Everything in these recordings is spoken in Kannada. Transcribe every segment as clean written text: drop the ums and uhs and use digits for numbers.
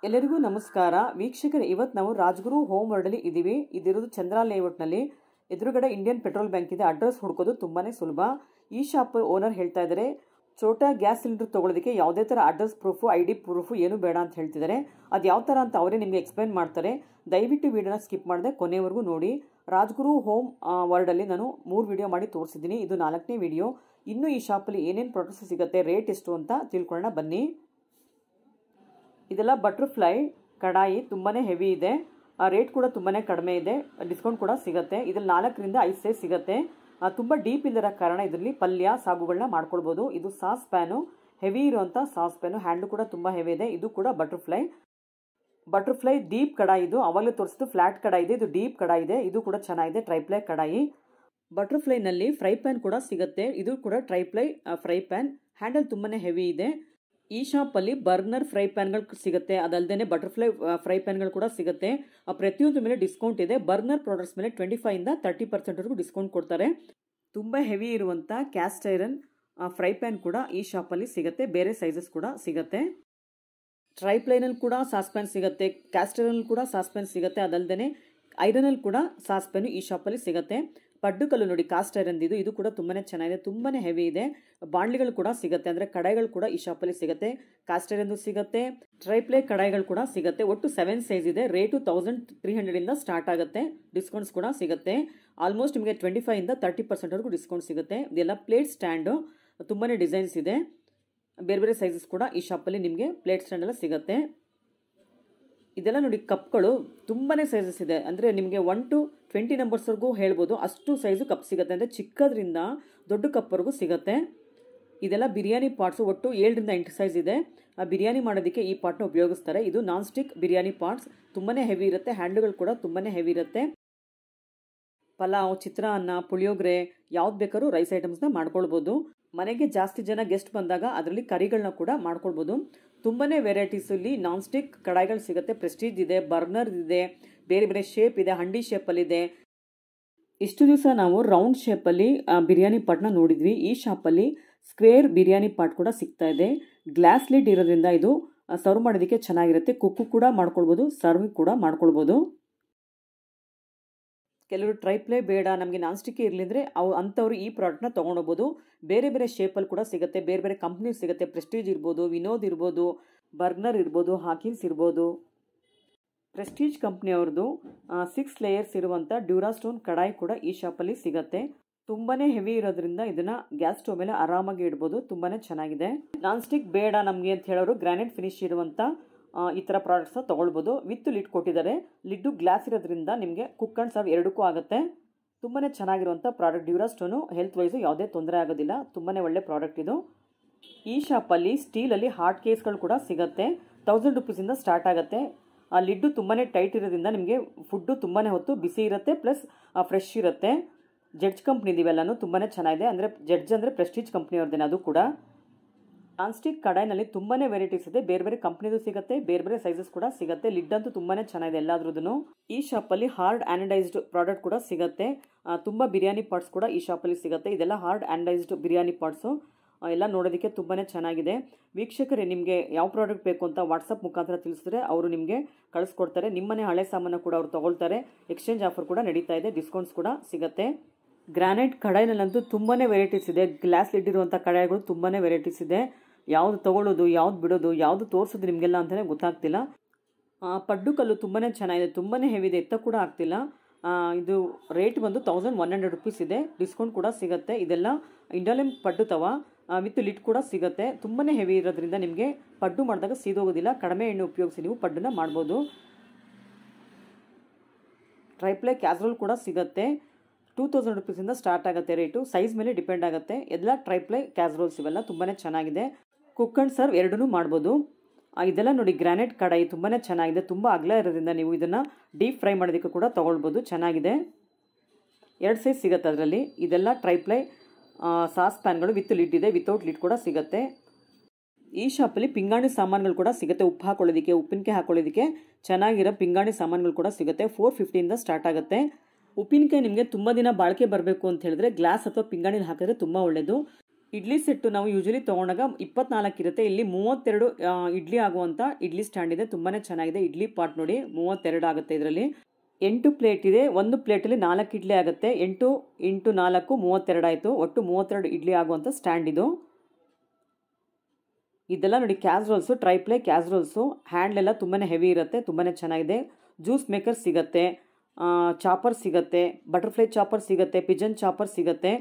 ಎಲ್ಲರಿಗೂ ನಮಸ್ಕಾರ ವೀಕ್ಷಕರೇ, ಇವತ್ತು ನಾವು ರಾಜ್ಗುರು ಹೋಮ್ ವರ್ಲ್ಡಲ್ಲಿ ಇದ್ದೀವಿ. ಇದಿರೋದು ಚಂದ್ರ ಲೇಔಟ್ನಲ್ಲಿ. ಎದುರುಗಡೆ ಇಂಡಿಯನ್ ಪೆಟ್ರೋಲ್ ಬ್ಯಾಂಕ್ ಇದೆ. ಅಡ್ರೆಸ್ ಹುಡ್ಕೋದು ತುಂಬಾನೇ ಸುಲಭ. ಈ ಶಾಪ್ ಓನರ್ ಹೇಳ್ತಾ ಇದ್ದಾರೆ, ಛೋಟಾ ಗ್ಯಾಸ್ ಸಿಲಿಂಡರ್ ತಗೊಳ್ಳೋದಕ್ಕೆ ಯಾವುದೇ ಥರ ಅಡ್ರೆಸ್ ಪ್ರೂಫು, ID ಪ್ರೂಫು ಏನು ಬೇಡ ಅಂತ ಹೇಳ್ತಿದ್ದಾರೆ. ಅದು ಯಾವ ಥರ ಅಂತ ಅವರೇ ನಿಮಗೆ ಎಕ್ಸ್ಪ್ಲೈನ್ ಮಾಡ್ತಾರೆ. ದಯವಿಟ್ಟು ವಿಡಿಯೋನ ಸ್ಕಿಪ್ ಮಾಡದೆ ಕೊನೆವರೆಗೂ ನೋಡಿ. ರಾಜ್ಗುರು ಹೋಮ್ ವರ್ಲ್ಡಲ್ಲಿ ನಾನು 3 ವಿಡಿಯೋ ಮಾಡಿ ತೋರಿಸಿದ್ದೀನಿ. ಇದು 4ನೇ ವಿಡಿಯೋ. ಇನ್ನೂ ಈ ಶಾಪಲ್ಲಿ ಏನೇನು ಪ್ರಾಡಕ್ಟ್ಸ್ ಸಿಗುತ್ತೆ, ರೇಟ್ ಎಷ್ಟು ಅಂತ ತಿಳ್ಕೊಳ್ಳೋಣ ಬನ್ನಿ. ಇದೆಲ್ಲ ಬಟರ್ಫ್ಲೈ ಕಡಾಯಿ, ತುಂಬಾ ಹೆವಿ ಇದೆ. ರೇಟ್ ಕೂಡ ತುಂಬಾ ಕಡಿಮೆ ಇದೆ. ಡಿಸ್ಕೌಂಟ್ ಕೂಡ ಸಿಗುತ್ತೆ. ಇದ್ರಲ್ಲಿ 4ರಿಂದ 5 ಸೈಜ್ ಸಿಗುತ್ತೆ. ತುಂಬ ಡೀಪ್ ಇಲ್ಲದ ಕಾರಣ ಇದರಲ್ಲಿ ಪಲ್ಯ ಸಾಗುಗಳನ್ನ ಮಾಡ್ಕೊಳ್ಬೋದು. ಇದು ಸಾಸ್ ಪ್ಯಾನು, ಹೆವಿ ಇರುವಂಥ ಸಾಸ್ ಪ್ಯಾನು. ಹ್ಯಾಂಡು ಕೂಡ ತುಂಬ ಹೆವಿ ಇದೆ. ಇದು ಕೂಡ ಬಟರ್ಫ್ಲೈ ಡೀಪ್ ಕಡಾಯಿ. ಇದು ಅವಾಗಲೇ ತೋರಿಸಿದ್ದು ಫ್ಲಾಟ್ ಕಡಾಯಿ ಇದೆ. ಇದು ಡೀಪ್ ಕಡಾಯಿ ಇದೆ. ಇದು ಕೂಡ ಚೆನ್ನಾಗಿದೆ. ಟ್ರೈಪ್ಲೈ ಕಡಾಯಿ. ಬಟರ್ಫ್ಲೈನಲ್ಲಿ ಫ್ರೈ ಪ್ಯಾನ್ ಕೂಡ ಸಿಗುತ್ತೆ. ಇದು ಕೂಡ ಟ್ರೈಪ್ಲೈ ಫ್ರೈ ಪ್ಯಾನ್. ಹ್ಯಾಂಡಲ್ ತುಂಬಾ ಹೆವಿ ಇದೆ. ಈ ಶಾಪಲ್ಲಿ ಬರ್ನರ್ ಫ್ರೈ ಪ್ಯಾನ್ಗಳು ಸಿಗುತ್ತೆ. ಅದಲ್ಲದೆ ಬಟರ್ಫ್ಲೈ ಫ್ರೈ ಪ್ಯಾನ್ಗಳು ಕೂಡ ಸಿಗುತ್ತೆ. ಪ್ರತಿಯೊಂದು ಮೇಲೆ ಡಿಸ್ಕೌಂಟ್ ಇದೆ. ಬರ್ನರ್ ಪ್ರಾಡಕ್ಟ್ಸ್ ಮೇಲೆ 25ಇಂದ 30% ಡಿಸ್ಕೌಂಟ್ ಕೊಡ್ತಾರೆ. ತುಂಬ ಹೆವಿ ಇರುವಂಥ ಕ್ಯಾಸ್ಟ್ ಐರನ್ ಫ್ರೈ ಪ್ಯಾನ್ ಕೂಡ ಈ ಶಾಪಲ್ಲಿ ಸಿಗುತ್ತೆ. ಬೇರೆ ಸೈಜಸ್ ಕೂಡ ಸಿಗುತ್ತೆ. ಟ್ರೈಪ್ಲೈನಲ್ಲಿ ಕೂಡ ಸಾಸ್ ಪ್ಯಾನ್ ಸಿಗುತ್ತೆ. ಕ್ಯಾಸ್ಟ್ ಐರನ್ ಕೂಡ ಸಾಸ್ ಪ್ಯಾನ್ ಸಿಗುತ್ತೆ. ಅದಲ್ಲದೆ ಐರನಲ್ಲಿ ಕೂಡ ಸಾಸ್ ಪ್ಯಾನು ಈ ಶಾಪಲ್ಲಿ ಸಿಗುತ್ತೆ. ಪಡ್ಡು ಕಲ್ಲು ನೋಡಿ, ಕಾಸ್ಟ್ ಐರನ್ ಇದು ಕೂಡ ತುಂಬಾ ಚೆನ್ನಾಗಿದೆ. ತುಂಬಾ ಹೆವಿ ಇದೆ. ಬಾಂಡ್ಲಿಗಳು ಕೂಡ ಸಿಗುತ್ತೆ, ಅಂದರೆ ಕಡಾಯಿಗಳು ಕೂಡ ಈ ಶಾಪಲ್ಲಿ ಸಿಗುತ್ತೆ. ಕಾಸ್ಟ್ ಐರನ್ ಸಿಗುತ್ತೆ. ಟ್ರೈಪ್ಲೈ ಕಡಾಯಿಗಳು ಕೂಡ ಸಿಗುತ್ತೆ. ಒಟ್ಟು 7 ಸೈಜ್ ಇದೆ. ರೇಟು 1300ಇಂದ ಸ್ಟಾರ್ಟ್ ಆಗುತ್ತೆ. ಡಿಸ್ಕೌಂಟ್ಸ್ ಕೂಡ ಸಿಗುತ್ತೆ. ಆಲ್ಮೋಸ್ಟ್ ನಿಮಗೆ 25ಇಂದ 30% ಡಿಸ್ಕೌಂಟ್ ಸಿಗುತ್ತೆ. ಇದೆಲ್ಲ ಪ್ಲೇಟ್ ಸ್ಟ್ಯಾಂಡು, ತುಂಬಾ ಡಿಸೈನ್ಸ್ ಇದೆ. ಬೇರೆ ಬೇರೆ ಸೈಜಸ್ ಕೂಡ ಈ ಶಾಪಲ್ಲಿ ನಿಮಗೆ ಪ್ಲೇಟ್ ಸ್ಟ್ಯಾಂಡ್ ಎಲ್ಲ ಸಿಗುತ್ತೆ. ಇದೆಲ್ಲ ನೋಡಿ, ಕಪ್ಗಳು ತುಂಬಾ ಸೈಜಸ್ ಇದೆ. ಅಂದರೆ ನಿಮಗೆ 1 to 20 ನಂಬರ್ಸ್ವರೆಗೂ ಹೇಳ್ಬೋದು. ಅಷ್ಟು ಸೈಜು ಕಪ್ ಸಿಗುತ್ತೆ. ಅಂದರೆ ಚಿಕ್ಕದ್ರಿಂದ ದೊಡ್ಡ ಕಪ್ವರೆಗೂ ಸಿಗುತ್ತೆ. ಇದೆಲ್ಲ ಬಿರಿಯಾನಿ ಪಾಟ್ಸು. ಒಟ್ಟು 7ರಿಂದ 8 ಸೈಜ್ ಇದೆ. ಬಿರಿಯಾನಿ ಮಾಡೋದಕ್ಕೆ ಈ ಪಾಟ್ನ ಉಪಯೋಗಿಸ್ತಾರೆ. ಇದು ನಾನ್ ಸ್ಟಿಕ್ ಬಿರಿಯಾನಿ ಪಾಟ್ಸ್. ತುಂಬಾ ಹೆವಿ ಇರುತ್ತೆ. ಹ್ಯಾಂಡ್ಗಳು ಕೂಡ ತುಂಬಾ ಹೆವಿ ಇರುತ್ತೆ. ಪಲಾವ್, ಚಿತ್ರಾನ್ನ, ಪುಳಿಯೋಗರೆ ಯಾವ್ದು ಬೇಕಾದ್ರೂ ರೈಸ್ ಐಟಮ್ಸ್ನ ಮಾಡ್ಕೊಳ್ಬೋದು. ಮನೆಗೆ ಜಾಸ್ತಿ ಜನ ಗೆಸ್ಟ್ ಬಂದಾಗ ಅದರಲ್ಲಿ ಕರಿಗಳನ್ನ ಕೂಡ ಮಾಡ್ಕೊಳ್ಬೋದು. ತುಂಬಾ ವೆರೈಟೀಸಲ್ಲಿ ನಾನ್ ಸ್ಟಿಕ್ ಕಡಾಯಿಗಳು ಸಿಗುತ್ತೆ. ಪ್ರೆಸ್ಟೀಜ್ ಇದೆ, ಬರ್ನರ್ ಇದೆ, ಬೇರೆ ಬೇರೆ ಶೇಪ್ ಇದೆ, ಹಂಡಿ ಶೇಪಲ್ಲಿದೆ. ಇಷ್ಟು ದಿವಸ ನಾವು ರೌಂಡ್ ಶೇಪಲ್ಲಿ ಬಿರಿಯಾನಿ ಪಾಟ್ನ ನೋಡಿದ್ವಿ. ಈ ಶಾಪಲ್ಲಿ ಸ್ಕ್ವೇರ್ ಬಿರಿಯಾನಿ ಪಾಟ್ ಕೂಡ ಸಿಗ್ತಾ ಇದೆ. ಗ್ಲಾಸ್ ಲಿಡ್ ಇರೋದ್ರಿಂದ ಇದು ಸರ್ವ್ ಮಾಡೋದಕ್ಕೆ ಚೆನ್ನಾಗಿರುತ್ತೆ. ಕುಕ್ಕು ಕೂಡ ಮಾಡ್ಕೊಳ್ಬೋದು, ಸರ್ವ್ ಕೂಡ ಮಾಡ್ಕೊಳ್ಬೋದು. ಕೆಲವರು ಟ್ರೈಪ್ಲೈ ಬೇಡ, ನಮಗೆ ನಾನ್ ಸ್ಟಿಕ್ ಇರಲಿದ್ರೆ ಅಂಥವ್ರು ಈ ಪ್ರಾಡಕ್ಟ್ನ ತೊಗೊಂಡೋಗ್ಬೋದು. ಬೇರೆ ಬೇರೆ ಶೇಪಲ್ಲಿ ಕೂಡ ಸಿಗುತ್ತೆ. ಬೇರೆ ಬೇರೆ ಕಂಪ್ನಿ ಸಿಗುತ್ತೆ. ಪ್ರೆಸ್ಟೀಜ್ ಇರ್ಬೋದು, ವಿನೋದ್ ಇರ್ಬೋದು, ಬರ್ನರ್ ಇರ್ಬೋದು, ಹಾಕಿನ್ಸ್ ಇರ್ಬೋದು. ಪ್ರೆಸ್ಟೀಜ್ ಕಂಪ್ನಿಯವ್ರದ್ದು 6 ಲೇಯರ್ಸ್ ಇರುವಂಥ ಡ್ಯೂರಾಸ್ಟೋನ್ ಕಡಾಯಿ ಕೂಡ ಈ ಶಾಪಲ್ಲಿ ಸಿಗುತ್ತೆ. ತುಂಬಾ ಹೆವಿ ಇರೋದ್ರಿಂದ ಇದನ್ನು ಗ್ಯಾಸ್ ಸ್ಟವ್ ಮೇಲೆ ಆರಾಮಾಗಿ ಇಡ್ಬೋದು. ತುಂಬಾ ಚೆನ್ನಾಗಿದೆ. ನಾನ್ ಸ್ಟಿಕ್ ಬೇಡ ನಮಗೆ ಅಂತ ಹೇಳೋರು ಗ್ರಾನೈಟ್ ಫಿನಿಶ್ ಇರುವಂಥ ಈ ಥರ ಪ್ರಾಡಕ್ಟ್ಸ್ನ ತೊಗೊಳ್ಬೋದು. ವಿತ್ ಲಿಡ್ ಕೊಟ್ಟಿದ್ದಾರೆ. ಲಿಡ್ಡು ಗ್ಲಾಸ್ ಇರೋದ್ರಿಂದ ನಿಮಗೆ ಕುಕ್ ಆ್ಯಂಡ್ ಸರ್ವ್ ಎರಡಕ್ಕೂ ಆಗುತ್ತೆ. ತುಂಬಾ ಚೆನ್ನಾಗಿರುವಂಥ ಪ್ರಾಡಕ್ಟ್. ಡ್ಯೂರಾಸ್ಟೋನು ಹೆಲ್ತ್ ವೈಸು ಯಾವುದೇ ತೊಂದರೆ ಆಗೋದಿಲ್ಲ. ತುಂಬಾ ಒಳ್ಳೆ ಪ್ರಾಡಕ್ಟ್ ಇದು. ಈ ಶಾಪಲ್ಲಿ ಸ್ಟೀಲಲ್ಲಿ ಹಾರ್ಡ್ ಕೇಸ್ಗಳು ಕೂಡ ಸಿಗುತ್ತೆ. 1000 ರುಪೀಸಿಂದ ಸ್ಟಾರ್ಟ್ ಆಗುತ್ತೆ. ಆ ಲಿಡ್ಡು ತುಂಬಾ ಟೈಟ್ ಇರೋದ್ರಿಂದ ನಿಮಗೆ ಫುಡ್ಡು ತುಂಬಾ ಹೊತ್ತು ಬಿಸಿ ಇರುತ್ತೆ, ಪ್ಲಸ್ ಫ್ರೆಶ್ ಇರುತ್ತೆ. ಜಡ್ಜ್ ಕಂಪ್ನಿ ಇವೆಲ್ಲನೂ ತುಂಬಾ ಚೆನ್ನಾಗಿದೆ. ಅಂದರೆ ಜಡ್ಜ್ ಅಂದರೆ ಪ್ರೆಸ್ಟೀಜ್ ಕಂಪ್ನಿಯವ್ರದ್ದೇನೆ. ಅದು ಕೂಡ ನಾನ್ ಸ್ಟಿಕ್ ಕಡಾಯಿನಲ್ಲಿ ತುಂಬಾ ವೆರೈಟೀಸ್ ಇದೆ. ಬೇರೆ ಬೇರೆ ಕಂಪ್ನಿದು ಸಿಗುತ್ತೆ. ಬೇರೆ ಬೇರೆ ಸೈಜಸ್ ಕೂಡ ಸಿಗುತ್ತೆ. ಲಿಡ್ ಅಂತೂ ತುಂಬಾ ಚೆನ್ನಾಗಿದೆ ಎಲ್ಲಾದ್ರದ್ದು. ಈ ಶಾಪಲ್ಲಿ ಹಾರ್ಡ್ ಆ್ಯನಡೈಸ್ಡ್ ಪ್ರಾಡಕ್ಟ್ ಕೂಡ ಸಿಗುತ್ತೆ. ತುಂಬ ಬಿರಿಯಾನಿ ಪಾಟ್ಸ್ ಕೂಡ ಈ ಶಾಪಲ್ಲಿ ಸಿಗುತ್ತೆ. ಇದೆಲ್ಲ ಹಾರ್ಡ್ ಆ್ಯನಡೈಸ್ಡ್ ಬಿರಿಯಾನಿ ಪಾಟ್ಸು. ಎಲ್ಲ ನೋಡೋದಕ್ಕೆ ತುಂಬಾ ಚೆನ್ನಾಗಿದೆ. ವೀಕ್ಷಕರೇ, ನಿಮಗೆ ಯಾವ ಪ್ರಾಡಕ್ಟ್ ಬೇಕು ಅಂತ ವಾಟ್ಸಪ್ ಮುಖಾಂತರ ತಿಳಿಸಿದ್ರೆ ಅವರು ನಿಮಗೆ ಕಳಿಸ್ಕೊಡ್ತಾರೆ. ನಿಮ್ಮನೆ ಹಳೆ ಸಾಮಾನು ಕೂಡ ಅವ್ರು ತೊಗೊಳ್ತಾರೆ. ಎಕ್ಸ್ಚೇಂಜ್ ಆಫರ್ ಕೂಡ ನಡೀತಾ ಇದೆ. ಡಿಸ್ಕೌಂಟ್ಸ್ ಕೂಡ ಸಿಗುತ್ತೆ. ಗ್ರಾನೈಟ್ ಕಡಾಯಿನಲ್ಲಂತೂ ತುಂಬಾ ವೆರೈಟೀಸ್ ಇದೆ. ಗ್ಲಾಸ್ ಲಿಡ್ ಇರುವಂಥ ಕಡಾಯಿಗಳು ತುಂಬಾ ವೆರೈಟೀಸ್ ಇದೆ. ಯಾವುದು ತೊಗೊಳ್ಳೋದು, ಯಾವ್ದು ಬಿಡೋದು, ಯಾವುದು ತೋರಿಸೋದು ನಿಮಗೆಲ್ಲ ಅಂತಲೇ ಗೊತ್ತಾಗ್ತಿಲ್ಲ. ಪಡ್ಡು ಕಲ್ಲು ತುಂಬಾ ಚೆನ್ನಾಗಿದೆ. ತುಂಬಾ ಹೆವಿ ಇದೆ. ಎತ್ತ ಕೂಡ ಆಗ್ತಿಲ್ಲ. ಇದು ರೇಟ್ ಬಂದು 1100 ರುಪೀಸ್ ಇದೆ. ಡಿಸ್ಕೌಂಟ್ ಕೂಡ ಸಿಗುತ್ತೆ. ಇದೆಲ್ಲ ಇಂಡೋಲೆಮ್ ಪಡ್ಡು ತವ ವಿತ್ ಲಿಡ್ ಕೂಡ ಸಿಗುತ್ತೆ. ತುಂಬಾ ಹೆವಿ ಇರೋದ್ರಿಂದ ನಿಮಗೆ ಪಡ್ಡು ಮಾಡಿದಾಗ ಸೀದೋಗೋದಿಲ್ಲ. ಕಡಿಮೆ ಎಣ್ಣೆ ಉಪಯೋಗಿಸಿ ನೀವು ಪಡ್ಡನ್ನ ಮಾಡ್ಬೋದು. ಟ್ರೈಪ್ಲೈ ಕ್ಯಾಸ್ರೋಲ್ ಕೂಡ ಸಿಗುತ್ತೆ. 2000 ರುಪೀಸಿಂದ ಸ್ಟಾರ್ಟ್ ಆಗುತ್ತೆ ರೇಟು. ಸೈಜ್ ಮೇಲೆ ಡಿಪೆಂಡ್ ಆಗುತ್ತೆ. ಎಲ್ಲ ಟ್ರೈಪ್ಲೈ ಕ್ಯಾಸ್ರೋಲ್ಸ್ ಇವೆಲ್ಲ ತುಂಬಾ ಚೆನ್ನಾಗಿದೆ. ಕುಕ್ ಆ್ಯಂಡ್ ಸರ್ವ್ ಎರಡನ್ನೂ ಮಾಡ್ಬೋದು. ಇದೆಲ್ಲ ನೋಡಿ, ಗ್ರಾನೈಟ್ ಕಡಾಯಿ ತುಂಬಾ ಚೆನ್ನಾಗಿದೆ. ತುಂಬ ಅಗಲ ಇರೋದ್ರಿಂದ ನೀವು ಇದನ್ನು ಡೀಪ್ ಫ್ರೈ ಮಾಡೋದಕ್ಕೆ ಕೂಡ ತೊಗೊಳ್ಬೋದು. ಚೆನ್ನಾಗಿದೆ. 2 ಸೈಜ್ ಸಿಗುತ್ತೆ ಅದರಲ್ಲಿ. ಇದೆಲ್ಲ ಟ್ರೈಪ್ಲೈ ಸಾಸ್ ಪ್ಯಾನ್ಗಳು ವಿತ್ ಲಿಡ್ ಇದೆ. ವಿತೌಟ್ ಲಿಡ್ ಕೂಡ ಸಿಗುತ್ತೆ. ಈ ಶಾಪಲ್ಲಿ ಪಿಂಗಾಣಿ ಸಾಮಾನುಗಳು ಕೂಡ ಸಿಗುತ್ತೆ. ಉಪ್ಪು ಹಾಕೊಳ್ಳೋದಕ್ಕೆ, ಉಪ್ಪಿನಕಾಯಿ ಹಾಕೊಳ್ಳೋದಕ್ಕೆ ಚೆನ್ನಾಗಿರೋ ಪಿಂಗಾಣಿ ಸಾಮಾನುಗಳು ಕೂಡ ಸಿಗುತ್ತೆ. 450ಇಂದ ಸ್ಟಾರ್ಟ್ ಆಗುತ್ತೆ. ಉಪ್ಪಿನಕಾಯಿ ನಿಮಗೆ ತುಂಬ ದಿನ ಬಾಳಿಕೆ ಬರಬೇಕು ಅಂತ ಹೇಳಿದ್ರೆ ಗ್ಲಾಸ್ ಅಥವಾ ಪಿಂಗಾಣಿಲಿ ಹಾಕಿದ್ರೆ ತುಂಬ ಒಳ್ಳೆಯದು. ಇಡ್ಲಿ ಸೆಟ್ಟು ನಾವು ಯೂಶಲಿ ತೊಗೊಂಡಾಗ 24 ಇರುತ್ತೆ. ಇಲ್ಲಿ 32 ಇಡ್ಲಿ ಆಗುವಂಥ ಇಡ್ಲಿ ಸ್ಟ್ಯಾಂಡ್ ಇದೆ. ತುಂಬಾ ಚೆನ್ನಾಗಿದೆ. ಇಡ್ಲಿ ಪಾಟ್ ನೋಡಿ 32 ಆಗುತ್ತೆ. ಇದರಲ್ಲಿ 8 ಪ್ಲೇಟ್ ಇದೆ. ಒಂದು ಪ್ಲೇಟಲ್ಲಿ 4 ಇಡ್ಲಿ ಆಗುತ್ತೆ. 8 × 4 32 ಆಯಿತು. ಒಟ್ಟು 32 ಇಡ್ಲಿ ಆಗುವಂಥ ಸ್ಟ್ಯಾಂಡ್ ಇದು. ಇದೆಲ್ಲ ನೋಡಿ ಕ್ಯಾಸ್ರೋಲ್ಸು, ಟ್ರೈಪ್ಲೇ ಕ್ಯಾಸ್ರೋಲ್ಸು. ಹ್ಯಾಂಡ್ಲೆಲ್ಲ ತುಂಬಾ ಹೆವಿ ಇರುತ್ತೆ. ತುಂಬಾ ಚೆನ್ನಾಗಿದೆ. ಜ್ಯೂಸ್ ಮೇಕರ್ ಸಿಗುತ್ತೆ, ಚಾಪರ್ ಸಿಗುತ್ತೆ, ಬಟರ್ಫ್ಲೈ ಚಾಪರ್ ಸಿಗುತ್ತೆ, ಪಿಜನ್ ಚಾಪರ್ ಸಿಗುತ್ತೆ.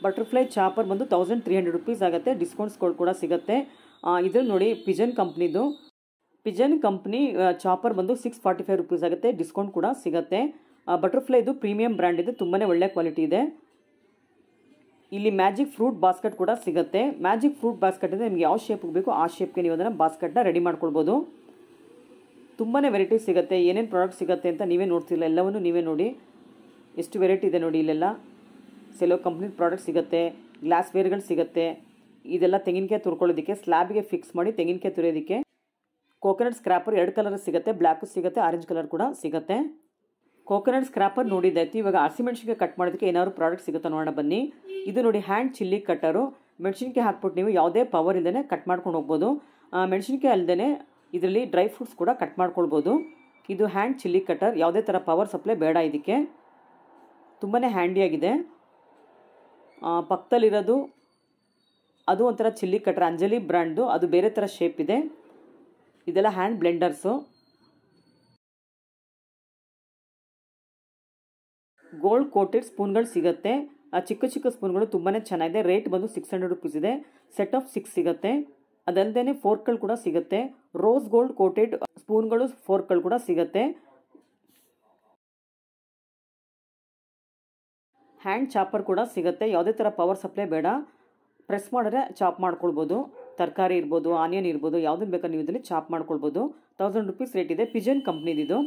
ಬಟರ್ಫ್ಲೈ ಚಾಪರ್ ಬಂದು 1300 ರುಪೀಸ್ ಆಗುತ್ತೆ. ಡಿಸ್ಕೌಂಟ್ಸ್ಗಳು ಕೂಡ ಸಿಗುತ್ತೆ. ಇದು ನೋಡಿ ಪಿಜನ್ ಕಂಪ್ನಿದು. ಪಿಜನ್ ಕಂಪ್ನಿ ಚಾಪರ್ ಬಂದು 645 ರುಪೀಸ್ ಆಗುತ್ತೆ. ಡಿಸ್ಕೌಂಟ್ ಕೂಡ ಸಿಗುತ್ತೆ. ಬಟರ್ಫ್ಲೈದು ಪ್ರೀಮಿಯಂ ಬ್ರ್ಯಾಂಡ್ ಇದೆ. ತುಂಬಾ ಒಳ್ಳೆ ಕ್ವಾಲಿಟಿ ಇದೆ. ಇಲ್ಲಿ ಮ್ಯಾಜಿಕ್ ಫ್ರೂಟ್ ಬಾಸ್ಕೆಟ್ ಕೂಡ ಸಿಗುತ್ತೆ. ಮ್ಯಾಜಿಕ್ ಫ್ರೂಟ್ ಬಾಸ್ಕೆಟ್ ಇದೆ. ನಿಮಗೆ ಯಾವ ಶೇಪ್ಗೆ ಬೇಕು ಆ ಶೇಪ್ಗೆ ನೀವು ಅದನ್ನು ಬಾಸ್ಕೆಟ್ನ ರೆಡಿ ಮಾಡ್ಕೊಳ್ಬೋದು. ತುಂಬಾ ವೆರೈಟಿ ಸಿಗುತ್ತೆ. ಏನೇನು ಪ್ರಾಡಕ್ಟ್ ಸಿಗುತ್ತೆ ಅಂತ ನೀವೇ ನೋಡ್ತಿಲ್ಲ, ಎಲ್ಲವನ್ನು ನೀವೇ ನೋಡಿ. ಎಷ್ಟು ವೆರೈಟಿ ಇದೆ ನೋಡಿ. ಇಲ್ಲೆಲ್ಲ ಸೆಲೋ ಕಂಪ್ನಿ ಪ್ರಾಡಕ್ಟ್ ಸಿಗುತ್ತೆ. ಗ್ಲಾಸ್ ವೇರ್ಗಳು ಸಿಗುತ್ತೆ. ಇದೆಲ್ಲ ತೆಂಗಿನಕಾಯಿ ತುರ್ಕೊಳ್ಳೋದಕ್ಕೆ, ಸ್ಲ್ಯಾಬ್ಗೆ ಫಿಕ್ಸ್ ಮಾಡಿ ತೆಂಗಿನಕಾಯಿ ತುರಿಯೋದಕ್ಕೆ. ಕೋಕೋನಟ್ ಸ್ಕ್ರಾಪರ್ 2 ಕಲರ್ ಸಿಗುತ್ತೆ. ಬ್ಲ್ಯಾಕು ಸಿಗುತ್ತೆ, ಆರೆಂಜ್ ಕಲರ್ ಕೂಡ ಸಿಗುತ್ತೆ. ಕೋಕೋನಟ್ ಸ್ಕ್ರಾಪರ್ ನೋಡಿದ್ದಾಯ್ತು. ಇವಾಗ ಹಸಿಮೆಣಸಿನ್ಕಾಯಿ ಕಟ್ ಮಾಡೋದಕ್ಕೆ ಏನಾದ್ರು ಪ್ರಾಡಕ್ಟ್ ಸಿಗುತ್ತಾ ನೋಡೋಣ ಬನ್ನಿ. ಇದು ನೋಡಿ ಹ್ಯಾಂಡ್ ಚಿಲ್ಲಿ ಕಟ್ಟರು. ಮೆಣಸಿನ್ಕಾಯಿ ಹಾಕ್ಬಿಟ್ಟು ನೀವು ಯಾವುದೇ ಪವರ್ ಇಲ್ಲದೇ ಕಟ್ ಮಾಡ್ಕೊಂಡು ಹೋಗ್ಬೋದು. ಮೆಣಸಿನ್ಕಾಯಿ ಅಲ್ಲದೇ ಇದರಲ್ಲಿ ಡ್ರೈ ಫ್ರೂಟ್ಸ್ ಕೂಡ ಕಟ್ ಮಾಡ್ಕೊಳ್ಬೋದು. ಇದು ಹ್ಯಾಂಡ್ ಚಿಲ್ಲಿ ಕಟ್ಟರ್. ಯಾವುದೇ ಥರ ಪವರ್ ಸಪ್ಲೈ ಬೇಡ ಇದಕ್ಕೆ. ತುಂಬಾ ಹ್ಯಾಂಡಿಯಾಗಿದೆ. ಪಕ್ಕದಲ್ಲಿರೋದು ಅದು ಒಂಥರ ಚಿಲ್ಲಿ ಕಟ್ಟರ್, ಅಂಜಲಿ ಬ್ರ್ಯಾಂಡ್ದು. ಅದು ಬೇರೆ ಥರ ಶೇಪ್ ಇದೆ. ಇದೆಲ್ಲ ಹ್ಯಾಂಡ್ ಬ್ಲೆಂಡರ್ಸು. ಗೋಲ್ಡ್ ಕೋಟೆಡ್ ಸ್ಪೂನ್ಗಳು ಸಿಗುತ್ತೆ. ಚಿಕ್ಕ ಚಿಕ್ಕ ಸ್ಪೂನ್ಗಳು ತುಂಬಾ ಚೆನ್ನಾಗಿದೆ. ರೇಟ್ ಬಂದು 600 ರುಪೀಸ್ ಇದೆ. ಸೆಟ್ ಆಫ್ 6 ಸಿಗುತ್ತೆ. ಅದಲ್ಲದೆ ಫೋರ್ಕ್ಗಳು ಕೂಡ ಸಿಗುತ್ತೆ. ರೋಸ್ ಗೋಲ್ಡ್ ಕೋಟೆಡ್ ಸ್ಪೂನ್ಗಳು, ಫೋರ್ಕ್ಗಳು ಕೂಡ ಸಿಗುತ್ತೆ. ಹ್ಯಾಂಡ್ ಚಾಪರ್ ಕೂಡ ಸಿಗುತ್ತೆ. ಯಾವುದೇ ಥರ ಪವರ್ ಸಪ್ಲೈ ಬೇಡ. ಪ್ರೆಸ್ ಮಾಡಿದ್ರೆ ಚಾಪ್ ಮಾಡ್ಕೊಳ್ಬೋದು. ತರಕಾರಿ ಇರ್ಬೋದು, ಆನಿಯನ್ ಇರ್ಬೋದು, ಯಾವುದನ್ನು ಬೇಕಾದ್ರೆ ನೀವು ಇದರಲ್ಲಿ ಚಾಪ್ ಮಾಡ್ಕೊಳ್ಬೋದು. 1000 ರುಪೀಸ್ ರೇಟ್ ಇದೆ. ಪಿಜನ್ ಕಂಪ್ನಿದು.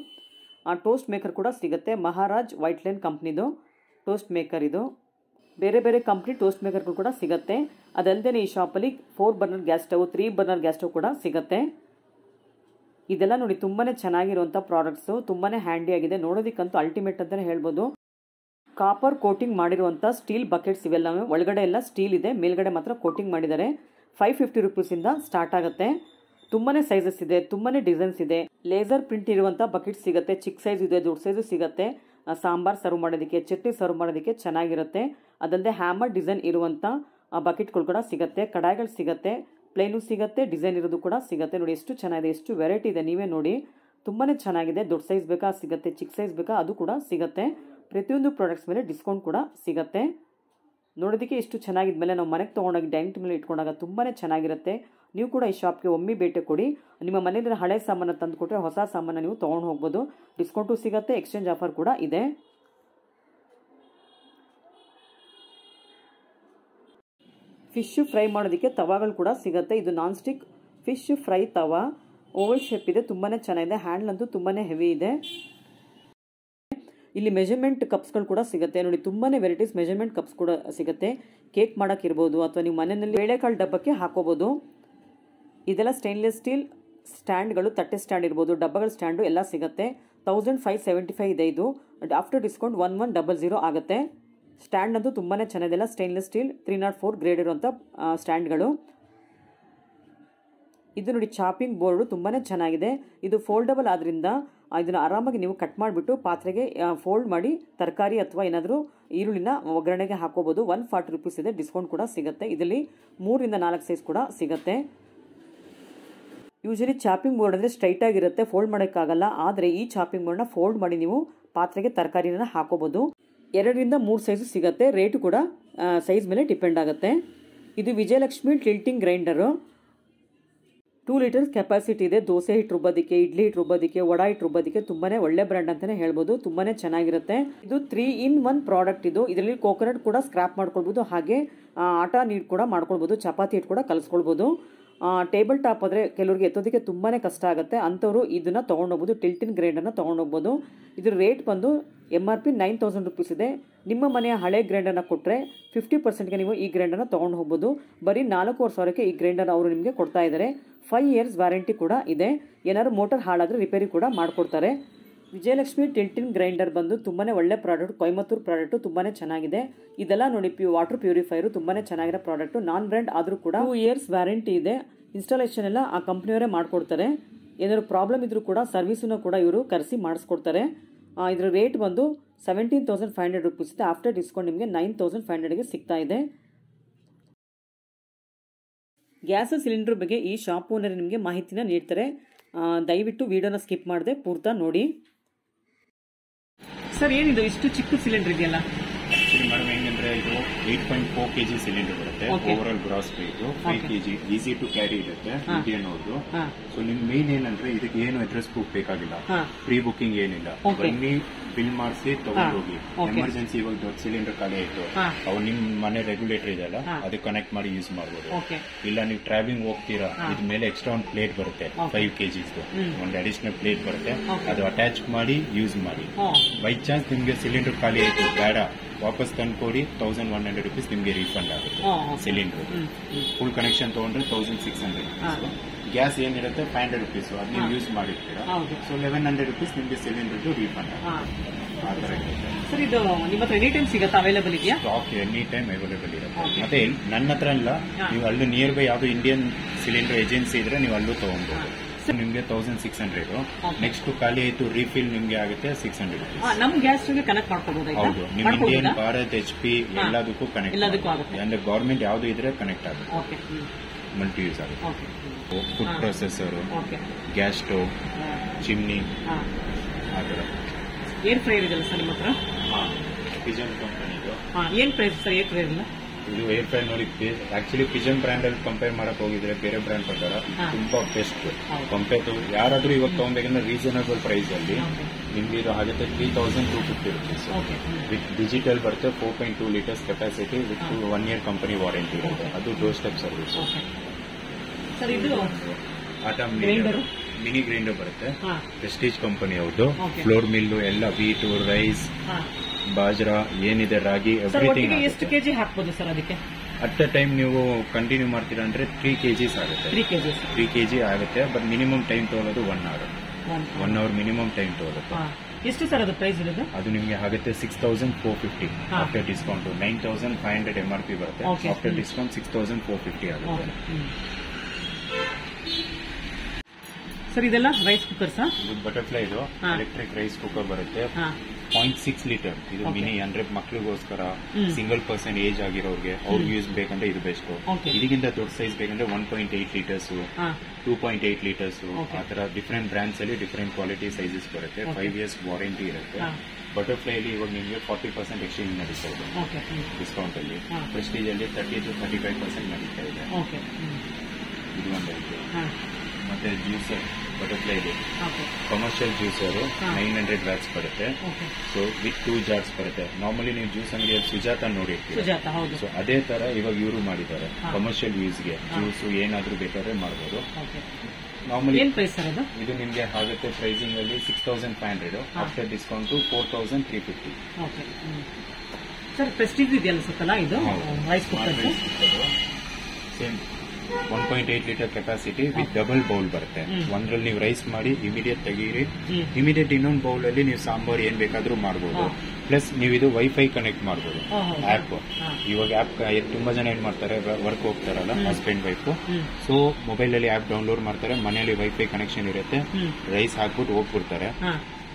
ಟೋಸ್ಟ್ ಮೇಕರ್ ಕೂಡ ಸಿಗುತ್ತೆ. ಮಹಾರಾಜ್ ವೈಟ್ ಲೈನ್ ಕಂಪ್ನಿದು ಟೋಸ್ಟ್ ಮೇಕರ್ ಇದು. ಬೇರೆ ಬೇರೆ ಕಂಪ್ನಿ ಟೋಸ್ಟ್ ಮೇಕರ್ಗಳು ಕೂಡ ಸಿಗುತ್ತೆ. ಅದಲ್ಲದೆ ಈ ಶಾಪಲ್ಲಿ 4 burner gas stove, 3 burner gas stove ಕೂಡ ಸಿಗುತ್ತೆ. ಇದೆಲ್ಲ ನೋಡಿ ತುಂಬಾ ಚೆನ್ನಾಗಿರುವಂಥ ಪ್ರಾಡಕ್ಟ್ಸು. ತುಂಬಾ ಹ್ಯಾಂಡಿ ಆಗಿದೆ. ನೋಡೋದಕ್ಕಂತೂ ಅಲ್ಟಿಮೇಟ್ ಅಂತಲೇ ಹೇಳ್ಬೋದು. ಕಾಪರ್ ಕೋಟಿಂಗ್ ಮಾಡಿರುವಂಥ ಸ್ಟೀಲ್ ಬಕೆಟ್ಸ್ ಇವೆಲ್ಲ. ಒಳಗಡೆ ಎಲ್ಲ ಸ್ಟೀಲ್ ಇದೆ, ಮೇಲ್ಗಡೆ ಮಾತ್ರ ಕೋಟಿಂಗ್ ಮಾಡಿದ್ದಾರೆ. 550 ರುಪೀಸಿಂದ ಸ್ಟಾರ್ಟ್ ಆಗುತ್ತೆ. ತುಂಬಾ ಸೈಜಸ್ ಇದೆ, ತುಂಬಾ ಡಿಸೈನ್ಸ್ ಇದೆ. ಲೇಸರ್ ಪ್ರಿಂಟ್ ಇರುವಂಥ ಬಕೆಟ್ ಸಿಗುತ್ತೆ. ಚಿಕ್ಕ ಸೈಜ್ ಇದೆ, ದೊಡ್ಡ ಸೈಜು ಸಿಗುತ್ತೆ. ಸಾಂಬಾರ್ ಸರ್ವ್ ಮಾಡೋದಕ್ಕೆ, ಚಟ್ನಿ ಸರ್ವ್ ಮಾಡೋದಕ್ಕೆ ಚೆನ್ನಾಗಿರುತ್ತೆ. ಅದಲ್ಲದೆ ಹ್ಯಾಮರ್ ಡಿಸೈನ್ ಇರುವಂಥ ಬಕೆಟ್ಗಳು ಕೂಡ ಸಿಗುತ್ತೆ. ಕಡಾಯಿಗಳು ಸಿಗುತ್ತೆ. ಪ್ಲೇನು ಸಿಗುತ್ತೆ, ಡಿಸೈನ್ ಇರೋದು ಕೂಡ ಸಿಗುತ್ತೆ. ನೋಡಿ ಎಷ್ಟು ಚೆನ್ನಾಗಿದೆ, ಎಷ್ಟು ವೆರೈಟಿ ಇದೆ, ನೀವೇ ನೋಡಿ. ತುಂಬಾ ಚೆನ್ನಾಗಿದೆ. ದೊಡ್ಡ ಸೈಜ್ ಬೇಕಾ ಸಿಗುತ್ತೆ, ಚಿಕ್ಕ ಸೈಜ್ ಬೇಕಾ ಅದು ಕೂಡ ಸಿಗುತ್ತೆ. ಪ್ರತಿಯೊಂದು ಪ್ರಾಡಕ್ಟ್ಸ್ ಮೇಲೆ ಡಿಸ್ಕೌಂಟ್ ಕೂಡ ಸಿಗುತ್ತೆ. ನೋಡೋದಕ್ಕೆ ಎಷ್ಟು ಚೆನ್ನಾಗಿದ್ಮೇಲೆ ನಾವು ಮನೆಗೆ ತೊಗೊಂಡೋಗಿ ಡೈನಿಂಗ್ ಟೇಬಲ್ ಇಟ್ಕೊಂಡಾಗ ತುಂಬಾ ಚೆನ್ನಾಗಿರುತ್ತೆ. ನೀವು ಕೂಡ ಈ ಶಾಪ್ಗೆ ಒಮ್ಮೆ ಭೇಟಿ ಕೊಡಿ. ನಿಮ್ಮ ಮನೆಯಲ್ಲಿ ಹಳೆ ಸಾಮಾನು ತಂದು ಕೊಟ್ಟರೆ ಹೊಸ ಸಾಮಾನು ನೀವು ತೊಗೊಂಡು ಹೋಗ್ಬೋದು. ಡಿಸ್ಕೌಂಟು ಸಿಗುತ್ತೆ, ಎಕ್ಸ್ಚೇಂಜ್ ಆಫರ್ ಕೂಡ ಇದೆ. ಫಿಶ್ ಫ್ರೈ ಮಾಡೋದಕ್ಕೆ ತವಾಗಳು ಕೂಡ ಸಿಗುತ್ತೆ. ಇದು ನಾನ್ ಸ್ಟಿಕ್ ಫಿಶ್ ಫ್ರೈ ತವಾ. ಓವಲ್ ಶೇಪ್ ಇದೆ. ತುಂಬಾ ಚೆನ್ನಾಗಿದೆ. ಹ್ಯಾಂಡ್ಲ್ ಅಂತೂ ತುಂಬಾ ಹೆವಿ ಇದೆ. ಇಲ್ಲಿ ಮೆಜರ್ಮೆಂಟ್ ಕಪ್ಸ್ಗಳು ಕೂಡ ಸಿಗುತ್ತೆ. ನೋಡಿ ತುಂಬಾ ವೆರೈಟೀಸ್ ಮೆಜರ್ಮೆಂಟ್ ಕಪ್ಸ್ ಕೂಡ ಸಿಗುತ್ತೆ. ಕೇಕ್ ಮಾಡೋಕ್ಕಿರ್ಬೋದು ಅಥವಾ ನೀವು ಮನೆಯಲ್ಲಿ ಬೇಳೆಕಾಳು ಡಬ್ಬಕ್ಕೆ ಹಾಕೋಬೋದು. ಇದೆಲ್ಲ ಸ್ಟೇನ್ಲೆಸ್ ಸ್ಟೀಲ್ ಸ್ಟ್ಯಾಂಡ್ಗಳು, ತಟ್ಟೆ ಸ್ಟ್ಯಾಂಡ್ ಇರ್ಬೋದು, ಡಬ್ಬಗಳ ಸ್ಟ್ಯಾಂಡು ಎಲ್ಲ ಸಿಗುತ್ತೆ. 1575 ಇದೆ ಇದು. ಆಫ್ಟರ್ ಡಿಸ್ಕೌಂಟ್ 1100 ಆಗುತ್ತೆ. ಸ್ಟ್ಯಾಂಡ್ ಅಂತೂ ತುಂಬಾ ಚೆನ್ನಾಗಿದೆಲ್ಲ. ಸ್ಟೇನ್ಲೆಸ್ ಸ್ಟೀಲ್ 304 ಗ್ರೇಡ್ ಇರುವಂಥ ಸ್ಟ್ಯಾಂಡ್ಗಳು. ಇದು ನೋಡಿ ಚಾಪಿಂಗ್ ಬೋರ್ಡು ತುಂಬಾ ಚೆನ್ನಾಗಿದೆ. ಇದು ಫೋಲ್ಡಬಲ್ ಆದ್ದರಿಂದ ಇದನ್ನು ಆರಾಮಾಗಿ ನೀವು ಕಟ್ ಮಾಡಿಬಿಟ್ಟು ಪಾತ್ರೆಗೆ ಫೋಲ್ಡ್ ಮಾಡಿ ತರಕಾರಿ ಅಥವಾ ಏನಾದರೂ ಈರುಳ್ಳಿನ ಒಗ್ಗರಣೆಗೆ ಹಾಕೋಬೋದು. 140 ರುಪೀಸ್ ಇದೆ. ಡಿಸ್ಕೌಂಟ್ ಕೂಡ ಸಿಗುತ್ತೆ. ಇದರಲ್ಲಿ 3 ರಿಂದ 4 ಸೈಜ್ ಕೂಡ ಸಿಗುತ್ತೆ. ಯೂಶಲಿ ಚಾಪಿಂಗ್ ಬೋರ್ಡ್ ಅಂದರೆ ಸ್ಟ್ರೈಟ್ ಆಗಿರುತ್ತೆ, ಫೋಲ್ಡ್ ಮಾಡೋಕ್ಕಾಗಲ್ಲ. ಆದರೆ ಈ ಚಾಪಿಂಗ್ ಬೋರ್ಡ್ನ ಫೋಲ್ಡ್ ಮಾಡಿ ನೀವು ಪಾತ್ರೆಗೆ ತರಕಾರಿನ ಹಾಕೋಬೋದು. 2 ರಿಂದ 3 ಸೈಜು ಸಿಗುತ್ತೆ. ರೇಟು ಕೂಡ ಸೈಜ್ ಮೇಲೆ ಡಿಪೆಂಡ್ ಆಗುತ್ತೆ. ಇದು Vijayalakshmi tilting grinder. 2 litres capacity ಇದೆ. ದೋಸೆ ಹಿಟ್ಟು ರುಬ್ಬೋದಕ್ಕೆ, ಇಡ್ಲಿ ಹಿಟ್ಟು ರುಬ್ಬೋದಕ್ಕೆ, ವಡಾ ಹಿಟ್ಟು ರುಬ್ಬೋದಕ್ಕೆ ತುಂಬಾ ಒಳ್ಳೆ ಬ್ರ್ಯಾಂಡ್ ಅಂತಲೇ ಹೇಳ್ಬೋದು. ತುಂಬಾ ಚೆನ್ನಾಗಿರುತ್ತೆ. ಇದು 3 in 1 ಪ್ರಾಡಕ್ಟ್ ಇದು. ಇದರಲ್ಲಿ ಕೋಕೋನಟ್ ಕೂಡ ಸ್ಕ್ರಾಪ್ ಮಾಡ್ಕೊಳ್ಬೋದು. ಹಾಗೆ ಆಟಾ ನೀರು ಕೂಡ ಮಾಡ್ಕೊಳ್ಬೋದು. ಚಪಾತಿ ಹಿಟ್ಟು ಕೂಡ ಕಲಿಸ್ಕೊಳ್ಬೋದು. ಟೇಬಲ್ ಟಾಪ್ ಆದರೆ ಕೆಲವರಿಗೆ ಎತ್ತೋದಕ್ಕೆ ತುಂಬಾ ಕಷ್ಟ ಆಗುತ್ತೆ. ಅಂಥವ್ರು ಇದನ್ನು ತೊಗೊಂಡೋಗ್ಬೋದು. ಟಿಲ್ಟಿನ್ ಗ್ರೈಂಡರ್ನ ತೊಗೊಂಡೋಗ್ಬೋದು. ಇದ್ರ ರೇಟ್ ಬಂದು MRP 9000 ರುಪೀಸ್ ಇದೆ. ನಿಮ್ಮ ಮನೆಯ ಹಳೆ ಗ್ರೈಂಡರ್ನ ಕೊಟ್ಟರೆ 50%ಗೆ ನೀವು ಈ ಗ್ರೈಂಡರ್ನ ತೊಗೊಂಡು ಹೋಗ್ಬೋದು. ಬರೀ 4500ಕ್ಕೆ ಈ ಗ್ರೈಂಡರ್ ಅವರು ನಿಮಗೆ ಕೊಡ್ತಾ ಇದ್ದಾರೆ. 5 years ವ್ಯಾರಂಟಿ ಕೂಡ ಇದೆ. ಏನಾದ್ರು ಮೋಟರ್ ಹಾಳಾದರೆ ರಿಪೇರಿ ಕೂಡ ಮಾಡಿಕೊಡ್ತಾರೆ. ವಿಜಯಲಕ್ಷ್ಮಿ ಟಿಲ್ಟಿನ್ ಗ್ರೈಂಡರ್ ಬಂದು ತುಂಬಾನೇ ಒಳ್ಳೆ ಪ್ರಾಡಕ್ಟ್, ಕೊಯಮತ್ತೂರು ಪ್ರಾಡಕ್ಟ್ ತುಂಬಾನೇ ಚೆನ್ನಾಗಿದೆ. ಇದೆಲ್ಲ ನೋಡಿ ವಾಟರ್ ಪ್ಯೂರಿಫೈಯರ್ ತುಂಬಾನೇ ಚೆನ್ನಾಗಿರೋ ಪ್ರಾಡಕ್ಟ್, ನಾನ್ ಬ್ರ್ಯಾಂಡ್ ಆದ್ರೂ ಕೂಡ 2 years ವ್ಯಾರಂಟಿ ಇದೆ. ಇನ್ಸ್ಟಾಲೇಷನ್ ಎಲ್ಲ ಆ ಕಂಪ್ನಿಯವರೇ ಮಾಡ್ಕೊಡ್ತಾರೆ. ಏನಾದ್ರು ಪ್ರಾಬ್ಲಮ್ ಇದ್ರೂ ಕೂಡ ಸರ್ವಿಸನ್ನು ಕೂಡ ಇವರು ಕರೆಸಿ ಮಾಡಿಸ್ಕೊಡ್ತಾರೆ. ಇದರ ರೇಟ್ ಬಂದು 17,500 rupees ಇದೆ. ಆಫ್ಟರ್ ಡಿಸ್ಕೌಂಟ್ ನಿಮಗೆ 9,500ಗೆ ಸಿಗ್ತಾ ಇದೆ. ಗ್ಯಾಸ್ ಸಿಲಿಂಡರ್ ಬಗ್ಗೆ ಈ ಶಾಪ್ ಓನರ್ ನಿಮಗೆ ಮಾಹಿತಿನ ನೀಡ್ತಾರೆ. ದಯವಿಟ್ಟು ವಿಡಿಯೋನ ಸ್ಕಿಪ್ ಮಾಡದೆ ಪೂರ್ತಿ ನೋಡಿ. ಸರ್, ಏನಿದು ಇಷ್ಟು ಚಿಕ್ಕ ಸಿಲಿಂಡರ್ ಇದೆಯಲ್ಲ? ಆಕ್ಚುಲಿ ಮೇಡಮ್ ಏನಂದ್ರೆ ಇದು 8.4 kg ಸಿಲಿಂಡರ್ ಬರುತ್ತೆ. Over gross weight 5 kg, easy to carry ಇರುತ್ತೆ ಇಂಡಿಯನ್ ಅವ್ರದ್ದು. ಸೊ ನಿಮ್ ಮೇನ್ ಏನಂದ್ರೆ ಇದಕ್ಕೆ ಏನು ಅಡ್ರೆಸ್ ಪ್ರೂಫ್ ಬೇಕಾಗಿಲ್ಲ, ಪ್ರೀ ಬುಕಿಂಗ್ ಏನಿಲ್ಲ. ಬನ್ನಿ, ಬಿಲ್ ಮಾಡಿಸಿ ತಗೊಂಡೋಗಿ. ಎಮರ್ಜೆನ್ಸಿ ಇವಾಗ ದೊಡ್ಡ ಸಿಲಿಂಡರ್ ಖಾಲಿ ಆಯ್ತು, ಅವ್ ನಿಮ್ ಮನೆ ರೆಗ್ಯುಲೇಟರ್ ಇದೆಯಲ್ಲ ಅದಕ್ಕೆ ಕನೆಕ್ಟ್ ಮಾಡಿ ಯೂಸ್ ಮಾಡಬಹುದು. ಇಲ್ಲ ನೀವು ಟ್ರಾವೆಲಿಂಗ್ ಹೋಗ್ತೀರಾ, ಇದ್ರ ಮೇಲೆ ಎಕ್ಸ್ಟ್ರಾ ಒಂದು ಪ್ಲೇಟ್ ಬರುತ್ತೆ 5 kg, ಒಂದು ಅಡಿಷನಲ್ ಪ್ಲೇಟ್ ಬರುತ್ತೆ, ಅದು ಅಟ್ಯಾಚ್ ಮಾಡಿ ಯೂಸ್ ಮಾಡಿ. ಬೈ ಚಾನ್ಸ್ ನಿಮ್ಗೆ ಸಿಲಿಂಡರ್ ಖಾಲಿ ಆಯ್ತು, ಬೇಡ ವಾಪಸ್ ತಂದ್ಕೊಡಿ, 1,100 rupees ನಿಮ್ಗೆ ರೀಫಂಡ್ ಆಗುತ್ತೆ. ಸಿಲಿಂಡರ್ ಫುಲ್ ಕನೆಕ್ಷನ್ ತಗೊಂಡ್ರೆ 1,600 rupees. ಗ್ಯಾಸ್ ಏನಿರುತ್ತೆ 500 rupees, ಅದು ನೀವು ಯೂಸ್ ಮಾಡಿರ್ತೀರಾ. ಸೊ 1,100 rupees ನಿಮ್ಗೆ ಸಿಲಿಂಡರ್ ರೀಫಂಡ್ ಆಗುತ್ತೆ. ಆ ತರ ಇರುತ್ತೆ ಸರ್. ಇದು ನಿಮ್ಮ ಹತ್ರ ಎನಿ ಟೈಮ್ ಸಿಗುತ್ತಾ? ಅವೈಲೇಬಲ್ ಇದೆಯಾ? ಸ್ಟಾಕ್ ಎನಿ ಟೈಮ್ ಅವೈಲೇಬಲ್ ಇರುತ್ತೆ. ಮತ್ತೆ ನನ್ನ ಹತ್ರ ಇಲ್ಲ, ನೀವು ಅಲ್ಲೂ ನಿಯರ್ ಬೈ ಯಾವ್ದು ಇಂಡಿಯನ್ ಸಿಲಿಂಡರ್ ಏಜೆನ್ಸಿ ಇದ್ರೆ ನೀವು ಅಲ್ಲೂ ತಗೊಂಡ್ಬೋದು. ನಿಮ್ಗೆ 1,600. ನೆಕ್ಸ್ಟ್ ಖಾಲಿ ಆಯ್ತು ರೀಫಿಲ್ ನಿಮ್ಗೆ ಆಗುತ್ತೆ 600 rupees. ನಮ್ ಗ್ಯಾಸ್ ಕನೆಕ್ಟ್ ಮಾಡ್ಕೋಬಹುದು. ಹೌದು, ನಿಮ್ ಇಂಡಿಯನ್, ಭಾರತ್, HP ಎಲ್ಲದಕ್ಕೂ ಕನೆಕ್ಟ್ ಆಗುತ್ತೆ. ಅಂದ್ರೆ ಗವರ್ಮೆಂಟ್ ಯಾವ್ದು ಇದ್ರೆ ಕನೆಕ್ಟ್ ಆಗುತ್ತೆ, ಮಲ್ಟಿ ಯೂಸ್ ಆಗುತ್ತೆ. Food processor, gas stove, chimney, ಆ ತರ. ಏರ್ ಫ್ರೈಯರ್ ಇದೆಲ್ಲ ಸರ್ ನಿಮ್ಮ ಹತ್ರ? ಪಿಜನ್ ಕಂಪನಿದು. ಏನ್ ಪ್ರೈಸ್ ಸರ್ ಏರ್ ಫ್ರೈಯರ್? ಇದು ಏರ್ ಫ್ರೈ ನೋಡಿ, ಆಕ್ಚುಲಿ ಪಿಜನ್ ಬ್ರ್ಯಾಂಡ್ ಅಲ್ಲಿ ಕಂಪೇರ್ ಮಾಡಕ್ ಹೋಗಿದ್ರೆ ಬೇರೆ ಬ್ರ್ಯಾಂಡ್ ಪ್ರಕಾರ ತುಂಬಾ ಬೆಸ್ಟ್ ಕಂಪೇರ್ ಟು. ಯಾರಾದ್ರೂ ಇವಾಗ ತಗೊಂಬೇಕಂದ್ರೆ ರೀಸನಬಲ್ ಪ್ರೈಸ್ ಅಲ್ಲಿ ನಿಮ್ಗೆ ಇದು ಆಗುತ್ತೆ 3,250 rupees. ವಿತ್ ಡಿಜಿಟಲ್ ಬರುತ್ತೆ, 4.2 liters capacity, with 1 year company warranty ಇರುತ್ತೆ. ಅದು ಡೋರ್ ಸ್ಟೆಪ್ ಸರ್ವಿಸ್. ಸರ್, ಇದು ಆಟಾ ಮಿನಿ ಗ್ರೈಂಡರ್ ಬರುತ್ತೆ, ಪ್ರೆಸ್ಟೀಜ್ ಕಂಪನಿ ಅವ್ರದ್ದು. ಫ್ಲೋರ್ ಮಿಲ್ಲು ಎಲ್ಲ, ವೀಟು, ರೈಸ್, ಬಾಜ್ರಾ ಏನಿದೆ, ರಾಗಿ, ಎವ್ರಿಥಿಂಗ್. ಎಷ್ಟು ಕೆಜಿ ಹಾಕ್ಬೋದು ಸರ್ ಅದಕ್ಕೆ? ಅಟ್ ದ ಟೈಮ್ ನೀವು ಕಂಟಿನ್ಯೂ ಮಾಡ್ತೀರಾ ಅಂದ್ರೆ 3 kg ಆಗುತ್ತೆ. 3 kg ಆಗುತ್ತೆ. ಬಟ್ ಮಿನಿಮಮ್ ಟೈಮ್ ತಗೊಳ್ಳೋದು 1 hour. 1 hour ಮಿನಿಮಮ್ ಟೈಮ್ ತಗೊಳುತ್ತೆ. ಎಷ್ಟು ಸರ್ ಅದು ಪ್ರೈಸ್ ಇರೋದು? ಅದು ನಿಮಗೆ ಆಗುತ್ತೆ 6,450 ಆಫ್ಟರ್ ಡಿಸ್ಕೌಂಟ್. 9,500 MRP ಬರುತ್ತೆ. ಆಫ್ಟರ್ ಡಿಸ್ಕೌಂಟ್ 6,450 ಆಗುತ್ತೆ. ಸರ್, ಇದೆಲ್ಲ ರೈಸ್ ಕುಕ್ಕರ್ ಸರ್? ಇದು ಬಟರ್ಫ್ಲೈ, ಇದು ಎಲೆಕ್ಟ್ರಿಕ್ ರೈಸ್ ಕುಕ್ಕರ್ ಬರುತ್ತೆ. 0.6 ಲೀಟರ್. ಇದು ಮಿನಿ, ಅಂದ್ರೆ ಮಕ್ಳಿಗೋಸ್ಕರ, ಸಿಂಗಲ್ ಪರ್ಸನ್ ಏಜ್ ಆಗಿರೋರಿಗೆ ಅವ್ರಿಗೆ ಯೂಸ್ ಬೇಕಂದ್ರೆ ಇದು ಬೆಸ್ಟ್. ಇದಕ್ಕಿಂತ ದೊಡ್ಡ ಸೈಜ್ ಬೇಕಂದ್ರೆ 1.8 liters, 2.8 liters, ಆ ತರ ಡಿಫರೆಂಟ್ ಬ್ರಾಂಡ್ಸ್ ಅಲ್ಲಿ ಡಿಫರೆಂಟ್ ಕ್ವಾಲಿಟಿ ಸೈಜಸ್ ಬರುತ್ತೆ. 5 years ವಾರಂಟಿ ಇರುತ್ತೆ. ಬಟರ್ಫ್ಲೈ ಅಲ್ಲಿ ಇವಾಗ ನಿಮಗೆ 40% ಎಕ್ಸ್ಚೇಂಜ್ ನಡೀತಾ ಇದೆ ಡಿಸ್ಕೌಂಟ್ ಅಲ್ಲಿ. ಪ್ರೆಸ್ಟೀಜ್ ಅಲ್ಲಿ 30 to 35% ನಡೀತಾ ಇದೆ. ಇದು ಒಂದೈತೆ. ಮತ್ತೆ ಜ್ಯೂಸರ್ ಬಟರ್ಫ್ಲೈ ಇದೆ, ಕಮರ್ಷಿಯಲ್ ಜ್ಯೂಸರ್ 900 watts ಬರುತ್ತೆ. ಸೊ ವಿತ್ 2 jars ಬರುತ್ತೆ. ನಾರ್ಮಲಿ ನೀವು ಜ್ಯೂಸ್ ಅಂಗಡಿಯಲ್ಲಿ ಸುಜಾತ ನೋಡಿರ್ತೀವಿ, ಸೊ ಅದೇ ತರ ಇವಾಗ ಇವರು ಮಾಡಿದ್ದಾರೆ ಕಮರ್ಷಿಯಲ್ ಯೂಸ್ಗೆ. ಜ್ಯೂಸ್ ಏನಾದ್ರೂ ಬೇಕಾದ್ರೆ ಮಾಡಬಹುದು. ನಾರ್ಮಲಿ ಇದು ನಿಮ್ಗೆ ಆಗುತ್ತೆ ಪ್ರೈಸಿಂಗ್ ಅಲ್ಲಿ 6,500, ಆಫ್ಟರ್ ಡಿಸ್ಕೌಂಟ್ 4,350. ಸರ್, ಪ್ರೆಸ್ಟೀಜ್ ಇದೆಯಲ್ಲ ಸತ್ತಲ್ಲ ಇದು rice cooker? Same 1.8 liter capacity with double bowl ಬರುತ್ತೆ. ಒಂದ್ರಲ್ಲಿ ನೀವು ರೈಸ್ ಮಾಡಿ ಇಮಿಡಿಯೇಟ್ ತೆಗೀರಿ, ಇಮಿಡಿಯೇಟ್ ಇನ್ನೊಂದು ಬೌಲ್ ಅಲ್ಲಿ ನೀವು ಸಾಂಬಾರ್ ಏನ್ ಬೇಕಾದ್ರೂ ಮಾಡಬಹುದು. ಪ್ಲಸ್ ನೀವು ಇದು ವೈಫೈ ಕನೆಕ್ಟ್ ಮಾಡಬಹುದು. ಆಪ್ ಇವಾಗ ಆಪ್ ತುಂಬಾ ಜನ ಏನ್ ಮಾಡ್ತಾರೆ, ವರ್ಕ್ ಹೋಗ್ತಾರಲ್ಲ ಹಸ್ಬೆಂಡ್ ವೈಫ್, ಸೊ ಮೊಬೈಲ್ ಅಲ್ಲಿ ಆಪ್ ಡೌನ್ಲೋಡ್ ಮಾಡ್ತಾರೆ, ಮನೆಯಲ್ಲಿ ವೈಫೈ ಕನೆಕ್ಷನ್ ಇರುತ್ತೆ, ರೈಸ್ ಹಾಕ್ಬಿಟ್ಟು ಹೋಗ್ಬಿಡ್ತಾರೆ.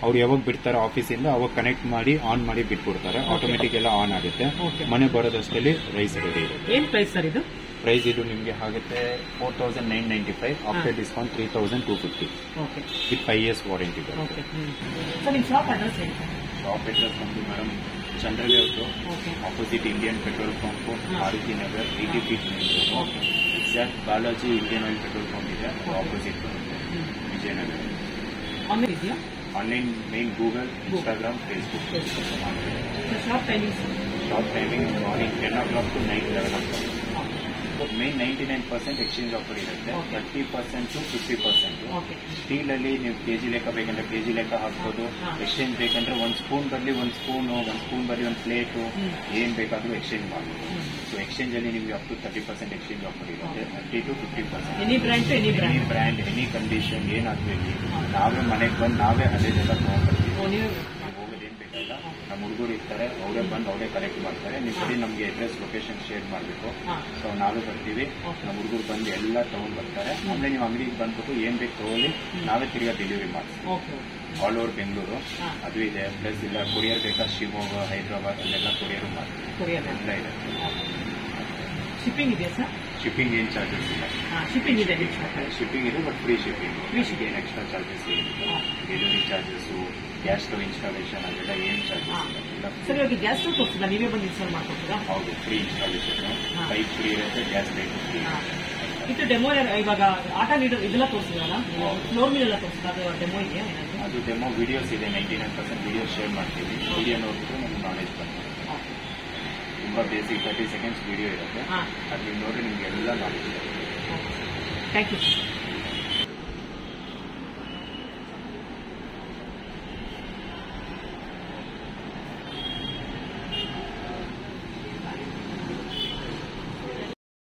ಅವ್ರು ಯಾವಾಗ ಬಿಡ್ತಾರೆ ಆಫೀಸಿಂದ ಅವಾಗ ಕನೆಕ್ಟ್ ಮಾಡಿ ಆನ್ ಮಾಡಿ ಬಿಟ್ಬಿಡ್ತಾರೆ, ಆಟೋಮೆಟಿಕ್ ಎಲ್ಲ ಆನ್ ಆಗುತ್ತೆ. ಮನೆ ಬರೋದಷ್ಟರಲ್ಲಿ ರೈಸ್ ರೆಡಿ ಇರುತ್ತೆ. ಏನ್ ಪ್ರೈಸ್ ಸರ್ ಇದು? ಪ್ರೈಸ್ ಇದು ನಿಮಗೆ ಆಗುತ್ತೆ 4,995, after discount 3,250 with 5 years warranty ಬರುತ್ತೆ. ಶಾಪ್ ಅಡ್ರೆಸ್ ಬಂದು madam Chandra Layout, opposite Indian petrol pump, Maruti Nagar, 80 feet exact Balaji Indian oil petrol pump ಇದೆ, ಆಪೋಸಿಟ್ ಬರುತ್ತೆ, Vijayanagara. Online main Google, Instagram, Facebook. Shop timing morning 10 o'clock to night 11 o'clock. Main 99% exchange offer ಇರುತ್ತೆ, 30% to 50%. ಸ್ಟೀಲ್ ಅಲ್ಲಿ ನೀವು ಕೆಜಿ ಲೆಕ್ಕ ಬೇಕಂದ್ರೆ ಕೆಜಿ ಲೆಕ್ಕ ಹಾಕ್ಬೋದು, ಎಕ್ಸ್ಚೇಂಜ್ ಬೇಕಂದ್ರೆ ಒಂದು ಸ್ಪೂನ್ ಬರಲಿ ಒಂದು ಸ್ಪೂನ್ ಬರಲಿ ಒಂದು ಪ್ಲೇಟು ಏನ್ ಬೇಕಾದ್ರೂ ಎಕ್ಸ್ಚೇಂಜ್ ಮಾಡಬಹುದು. ಸೊ ಎಕ್ಸ್ಚೇಂಜ್ ಅಲ್ಲಿ ನಿಮ್ಗೆ ಅಪ್ ಟು 30% ಎಕ್ಸ್ಚೇಂಜ್ ಆಫರ್ ಇರುತ್ತೆ, 30 to 50%. Any brand any condition ಏನಾದ್ರೂ ನಾವೇ ಮನೆಗೆ ಬಂದು ನಾವೇ ಅದೇ ಎಲ್ಲ ತಗೊಂಡ್ಬರ್ತೀವಿ. ಹೋಗೋದೇನ್ ಬೇಕಿಲ್ಲ, ನಮ್ಮ ಹುಡುಗರು ಇರ್ತಾರೆ, ಅವರೇ ಬಂದು ಅವರೇ ಕಲೆಕ್ಟ್ ಮಾಡ್ತಾರೆ. ನೀವು ಸರಿ ನಮ್ಗೆ ಅಡ್ರೆಸ್ ಲೊಕೇಶನ್ ಶೇರ್ ಮಾಡಬೇಕು. ಸೊ ನಾವೇ ಬರ್ತೀವಿ, ನಮ್ಮ ಹುಡುಗರು ಬಂದು ಎಲ್ಲ ತಗೊಂಡ್ ಬರ್ತಾರೆ. ಆಮೇಲೆ ನೀವು ಅಂಗಡಿಗೆ ಬಂದ್ಬಿಟ್ಟು ಏನ್ ಬೇಕು ತಗೊಳ್ಳಿ, ನಾವೇ ತಿರ್ಗಾ ಡೆಲಿವರಿ ಮಾಡ್ತೀವಿ. ಆಲ್ ಓವರ್ ಬೆಂಗಳೂರು ಅದು ಇದೆ. ಪ್ಲಸ್ ಇಲ್ಲ ಕೊರಿಯರ್ ಬೇಕಾ, ಶಿವಮೊಗ್ಗ, ಹೈದರಾಬಾದ್ ಅಲ್ಲೆಲ್ಲ ಕೊರಿಯರ್ ಮಾಡ್ತೀವಿ. ಎಲ್ಲ ಇದೆ. ಶಿಪ್ಪಿಂಗ್ ಇದೆಯಾ ಸರ್? ಶಿಪ್ಪಿಂಗ್ ಏನ್ ಚಾರ್ಜಸ್ ಇಲ್ಲ. ಶಿಪ್ಪಿಂಗ್ ಇದೆ, ಶಿಪ್ಪಿಂಗ್ ಇದೆ, ಬಟ್ ಫ್ರೀ ಶಿಪ್ಪಿಂಗ್. ಏನ್ ಎಕ್ಸ್ಟ್ರಾ ಚಾರ್ಜಸ್ ಏನಿಲ್ಲ. Delivery charges, gas stove installation ಅದೆಲ್ಲ ಏನ್ ಚಾರ್ಜಸ್ ಇಲ್ಲ. ಸರ್ ಇವಾಗ ಗ್ಯಾಸ್ ಸ್ಟವ್ ತೋರಿಸಿಲ್ಲ, ನೀವೇ ಬಂದು ಇನ್ಸ್ಟಾಲ್ ಮಾಡ್ಕೊಡ್ತೀರಾ? ಹೌದು, ಫ್ರೀ ಇನ್ಸ್ಟಾಲೇಷನ್, ಪೈಪ್ ಫ್ರೀ ಇರುತ್ತೆ, ಗ್ಯಾಸ್ ಬೇಕು ಫ್ರೀ. ಇದು ಡೆಮೋ ಇವಾಗ ಆಟ ನೀಡೋ ಇದೆಲ್ಲ ತೋರಿಸಿದ್ರಲ್ಲ, ಫ್ಲೋರ್ ಮಿಲ್ ಎಲ್ಲ ತೋರಿಸಿದ, ಅದು ಡೆಮೋ ಇದೆಯಾ? ಅದು ಡೆಮೋ ವಿಡಿಯೋಸ್ ಇದೆ, 99% ವಿಡಿಯೋಸ್ ಶೇರ್ ಮಾಡ್ತೀವಿ. ವಿಡಿಯೋ ನೋಡಿದ್ರೆ ನಮ್ಗೆ ನಾಲೆಜ್ ಬರ್ತದೆ. ತುಂಬಾ ಬೇಸಿಕ್ 30 ಸೆಕೆಂಡ್ಸ್ ವಿಡಿಯೋ ಇರುತ್ತೆ, ಅದು ನೋಡ್ರಿ ನಿಮ್ಗೆ ಎಲ್ಲ ನಾಲೆಜ್ ಇದೆ. Thank you.